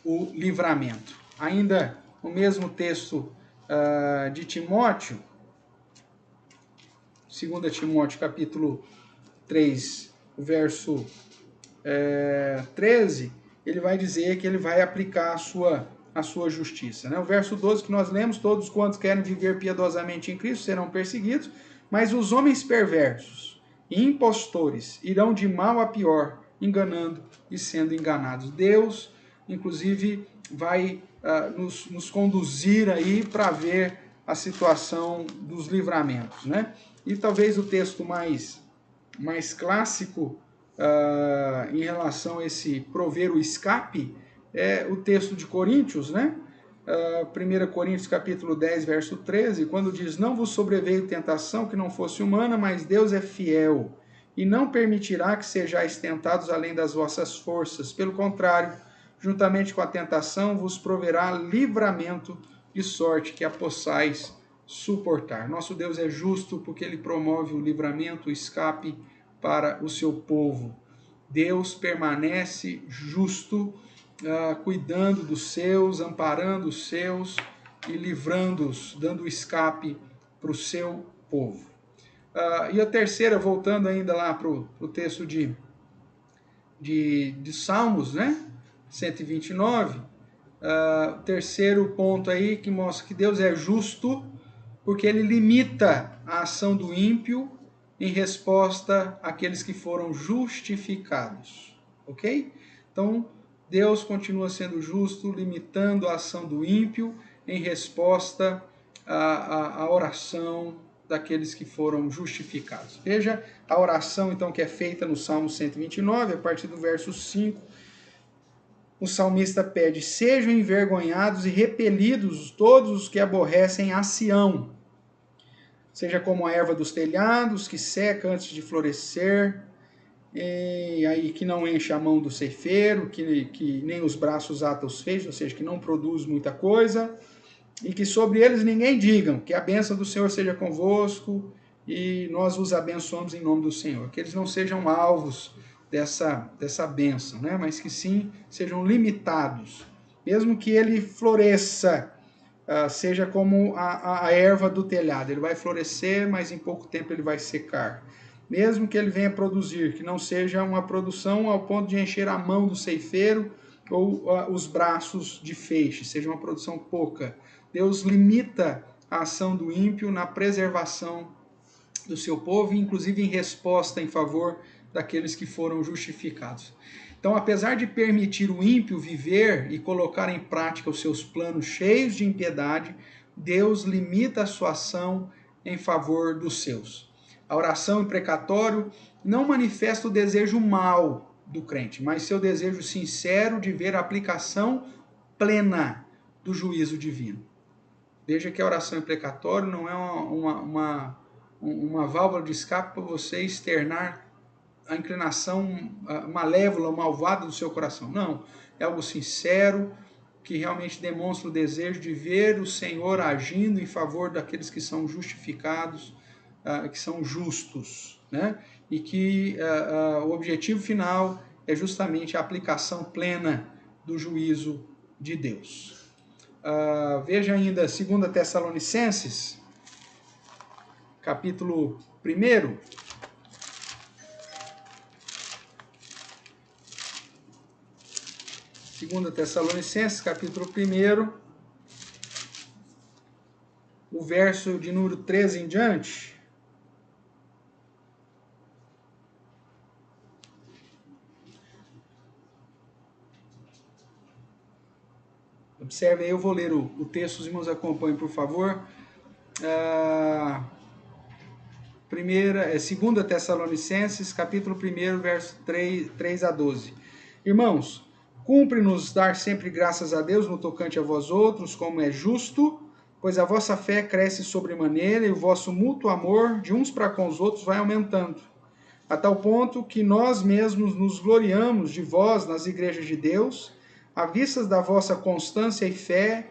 o livramento. Ainda no mesmo texto de Timóteo, 2 Timóteo capítulo 3, o verso 13, ele vai dizer que ele vai aplicar a sua justiça. Né? O verso 12 que nós lemos, todos quantos querem viver piedosamente em Cristo serão perseguidos, mas os homens perversos e impostores irão de mal a pior, enganando e sendo enganados. Deus, inclusive, vai nos conduzir aí para ver a situação dos livramentos. Né? E talvez o texto mais clássico em relação a esse prover o escape é o texto de Coríntios, né? 1 Coríntios capítulo 10, verso 13, quando diz: não vos sobreveio tentação que não fosse humana, mas Deus é fiel, e não permitirá que sejais tentados além das vossas forças. Pelo contrário, juntamente com a tentação, vos proverá livramento, de sorte que a possais suportar. Nosso Deus é justo porque Ele promove o livramento, o escape para o seu povo. Deus permanece justo, cuidando dos seus, amparando os seus e livrando-os, dando escape para o seu povo. E a terceira, voltando ainda lá para o texto de Salmos, né? 129, o terceiro ponto aí que mostra que Deus é justo porque Ele limita a ação do ímpio em resposta àqueles que foram justificados, ok? Então, Deus continua sendo justo, limitando a ação do ímpio em resposta à oração daqueles que foram justificados. Veja a oração, então, que é feita no Salmo 129, a partir do verso 5, o salmista pede: sejam envergonhados e repelidos todos os que aborrecem a Sião. Seja como a erva dos telhados, que seca antes de florescer, e aí que não enche a mão do ceifeiro, que nem os braços ata os feixes, ou seja, que não produz muita coisa, e que sobre eles ninguém digam, que a bênção do Senhor seja convosco, e nós os abençoamos em nome do Senhor. Que eles não sejam alvos dessa bênção, né? Mas que sim sejam limitados. Mesmo que ele floresça, seja como a erva do telhado. Ele vai florescer, mas em pouco tempo ele vai secar. Mesmo que ele venha produzir, que não seja uma produção ao ponto de encher a mão do ceifeiro ou os braços de feixe, seja uma produção pouca. Deus limita a ação do ímpio na preservação do seu povo, inclusive em resposta em favor daqueles que foram justificados. Então, apesar de permitir o ímpio viver e colocar em prática os seus planos cheios de impiedade, Deus limita a sua ação em favor dos seus. A oração imprecatório não manifesta o desejo mau do crente, mas seu desejo sincero de ver a aplicação plena do juízo divino. Veja que a oração imprecatória não é uma válvula de escape para você externar a inclinação malévola, malvada do seu coração. Não, é algo sincero, que realmente demonstra o desejo de ver o Senhor agindo em favor daqueles que são justificados, que são justos, né? E que o objetivo final é justamente a aplicação plena do juízo de Deus. Veja ainda 2 Tessalonicenses, capítulo 1. 2 Tessalonicenses, capítulo 1, o verso de número 13 em diante. Observe aí, eu vou ler o texto, os irmãos acompanhem, por favor. 2 Tessalonicenses, capítulo 1, verso 3 a 12. Irmãos, cumpre-nos dar sempre graças a Deus no tocante a vós outros, como é justo, pois a vossa fé cresce sobremaneira e o vosso mútuo amor de uns para com os outros vai aumentando, a tal ponto que nós mesmos nos gloriamos de vós nas igrejas de Deus, à vista da vossa constância e fé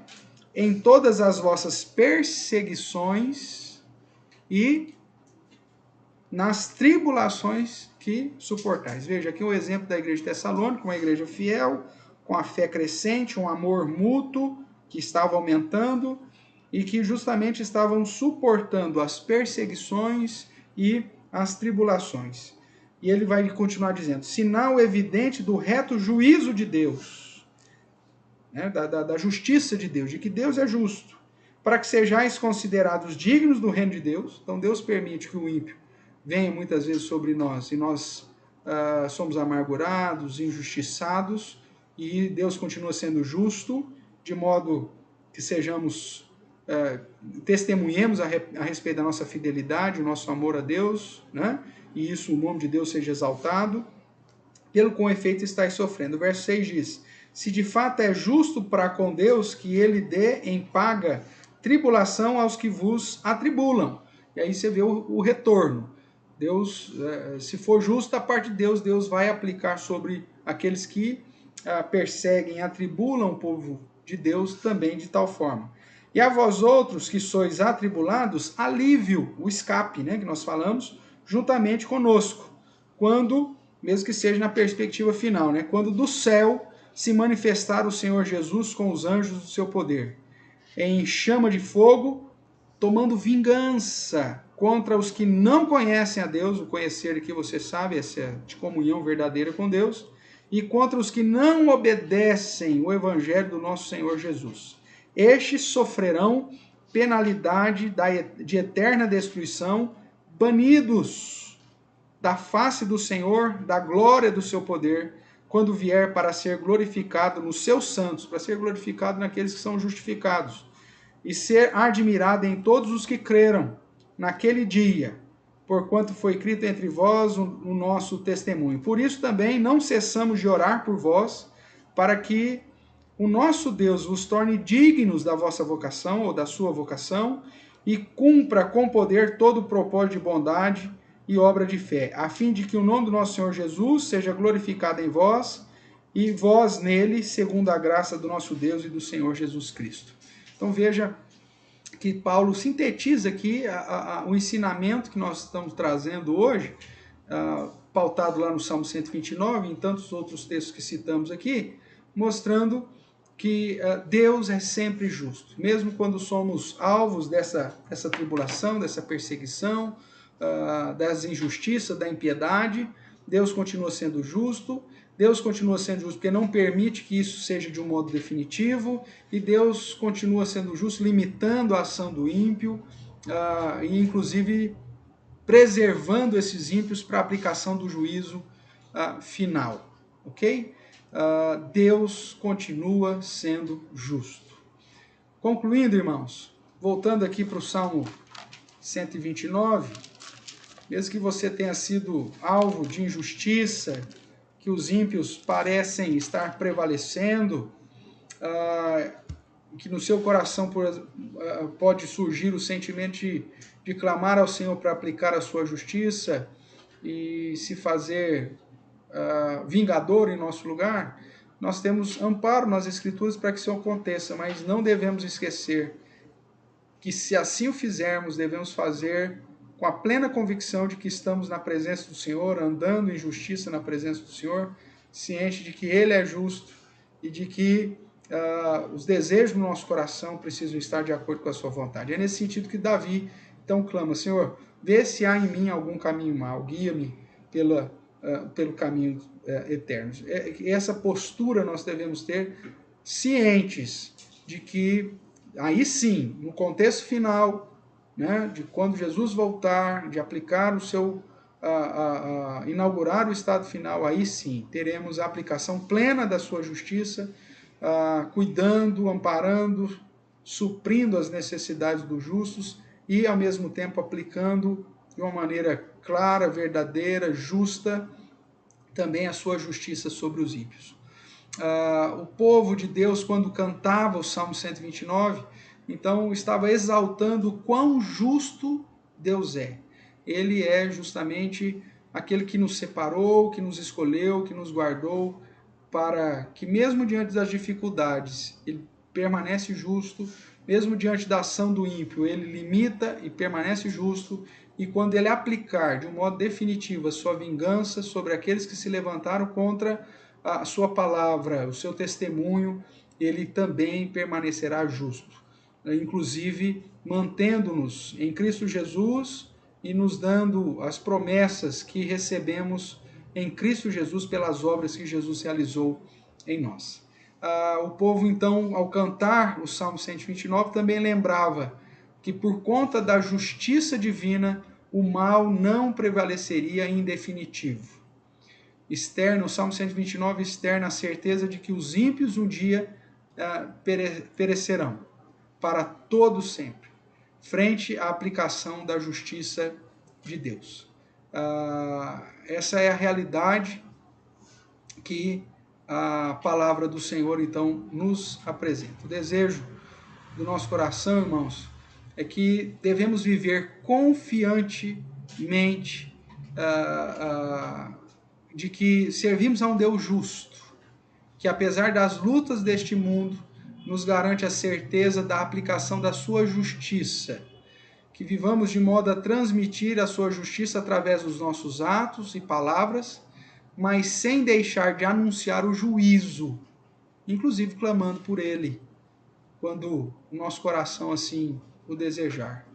em todas as vossas perseguições e nas tribulações que suportais. Veja aqui o exemplo da igreja de Tessalônica, uma igreja fiel, com a fé crescente, um amor mútuo que estava aumentando e que justamente estavam suportando as perseguições e as tribulações. E ele vai continuar dizendo, sinal evidente do reto juízo de Deus, né, da justiça de Deus, de que Deus é justo, para que sejais considerados dignos do reino de Deus. Então Deus permite que o ímpio venha muitas vezes sobre nós, e nós somos amargurados, injustiçados, e Deus continua sendo justo, de modo que sejamos, testemunhemos a respeito da nossa fidelidade, o nosso amor a Deus, né? E isso, o nome de Deus seja exaltado, pelo com efeito estáis sofrendo. O verso 6 diz, se de fato é justo para com Deus que ele dê em paga tribulação aos que vos atribulam. E aí você vê o retorno. Deus, se for justo da parte de Deus, Deus vai aplicar sobre aqueles que perseguem, atribulam o povo de Deus também de tal forma. E a vós outros que sois atribulados, alívio, o escape, né, que nós falamos, juntamente conosco, quando, mesmo que seja na perspectiva final, né, quando do céu se manifestar o Senhor Jesus com os anjos do seu poder, em chama de fogo, tomando vingança contra os que não conhecem a Deus, o conhecer que você sabe, essa de comunhão verdadeira com Deus, e contra os que não obedecem o evangelho do nosso Senhor Jesus. Estes sofrerão penalidade de eterna destruição, banidos da face do Senhor, da glória do seu poder, quando vier para ser glorificado nos seus santos, para ser glorificado naqueles que são justificados, e ser admirado em todos os que creram naquele dia, porquanto foi escrito entre vós o nosso testemunho. Por isso também não cessamos de orar por vós, para que o nosso Deus vos torne dignos da vossa vocação, ou da sua vocação, e cumpra com poder todo o propósito de bondade e obra de fé, a fim de que o nome do nosso Senhor Jesus seja glorificado em vós, e vós nele, segundo a graça do nosso Deus e do Senhor Jesus Cristo. Então veja que Paulo sintetiza aqui o ensinamento que nós estamos trazendo hoje, pautado lá no Salmo 129, e em tantos outros textos que citamos aqui, mostrando que Deus é sempre justo, mesmo quando somos alvos dessa tribulação, dessa perseguição, das injustiças, da impiedade, Deus continua sendo justo. Deus continua sendo justo porque não permite que isso seja de um modo definitivo, e Deus continua sendo justo limitando a ação do ímpio, e inclusive preservando esses ímpios para a aplicação do juízo final, ok? Deus continua sendo justo. Concluindo, irmãos, voltando aqui para o Salmo 129, mesmo que você tenha sido alvo de injustiça, que os ímpios parecem estar prevalecendo, que no seu coração pode surgir o sentimento de clamar ao Senhor para aplicar a sua justiça e se fazer vingador em nosso lugar, nós temos amparo nas Escrituras para que isso aconteça, mas não devemos esquecer que, se assim o fizermos, devemos fazer com a plena convicção de que estamos na presença do Senhor, andando em justiça na presença do Senhor, ciente de que Ele é justo e de que os desejos do nosso coração precisam estar de acordo com a sua vontade. É nesse sentido que Davi então clama, Senhor, vê se há em mim algum caminho mau, guia-me pelo caminho eterno. Essa postura nós devemos ter, cientes de que, aí sim, no contexto final, né, de quando Jesus voltar, de aplicar o seu, inaugurar o estado final, aí sim, teremos a aplicação plena da sua justiça, cuidando, amparando, suprindo as necessidades dos justos e, ao mesmo tempo, aplicando de uma maneira clara, verdadeira, justa, também a sua justiça sobre os ímpios. O povo de Deus, quando cantava o Salmo 129, então estava exaltando o quão justo Deus é. Ele é justamente aquele que nos separou, que nos escolheu, que nos guardou, para que mesmo diante das dificuldades, ele permanece justo, mesmo diante da ação do ímpio, ele limita e permanece justo, e quando ele aplicar de um modo definitivo a sua vingança sobre aqueles que se levantaram contra a sua palavra, o seu testemunho, ele também permanecerá justo, inclusive mantendo-nos em Cristo Jesus e nos dando as promessas que recebemos em Cristo Jesus pelas obras que Jesus realizou em nós. O povo, então, ao cantar o Salmo 129, também lembrava que por conta da justiça divina, o mal não prevaleceria em definitivo. Externa, o Salmo 129 externa a certeza de que os ímpios um dia perecerão para todo sempre, frente à aplicação da justiça de Deus. Essa é a realidade que a palavra do Senhor, então, nos apresenta. O desejo do nosso coração, irmãos, é que devemos viver confiantemente de que servimos a um Deus justo, que apesar das lutas deste mundo, nos garante a certeza da aplicação da sua justiça, que vivamos de modo a transmitir a sua justiça através dos nossos atos e palavras, mas sem deixar de anunciar o juízo, inclusive clamando por ele, quando o nosso coração assim o desejar.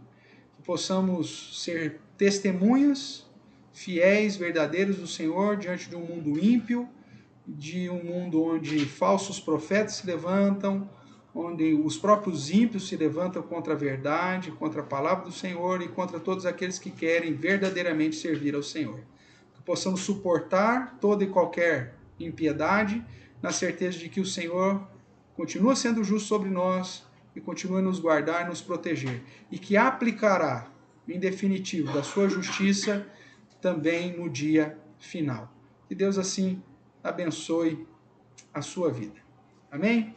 Que possamos ser testemunhas fiéis, verdadeiros do Senhor diante de um mundo ímpio, de um mundo onde falsos profetas se levantam, onde os próprios ímpios se levantam contra a verdade, contra a palavra do Senhor e contra todos aqueles que querem verdadeiramente servir ao Senhor. Que possamos suportar toda e qualquer impiedade, na certeza de que o Senhor continua sendo justo sobre nós e continua a nos guardar e nos proteger, e que aplicará, em definitivo, da sua justiça também no dia final. Que Deus assim abençoe a sua vida. Amém?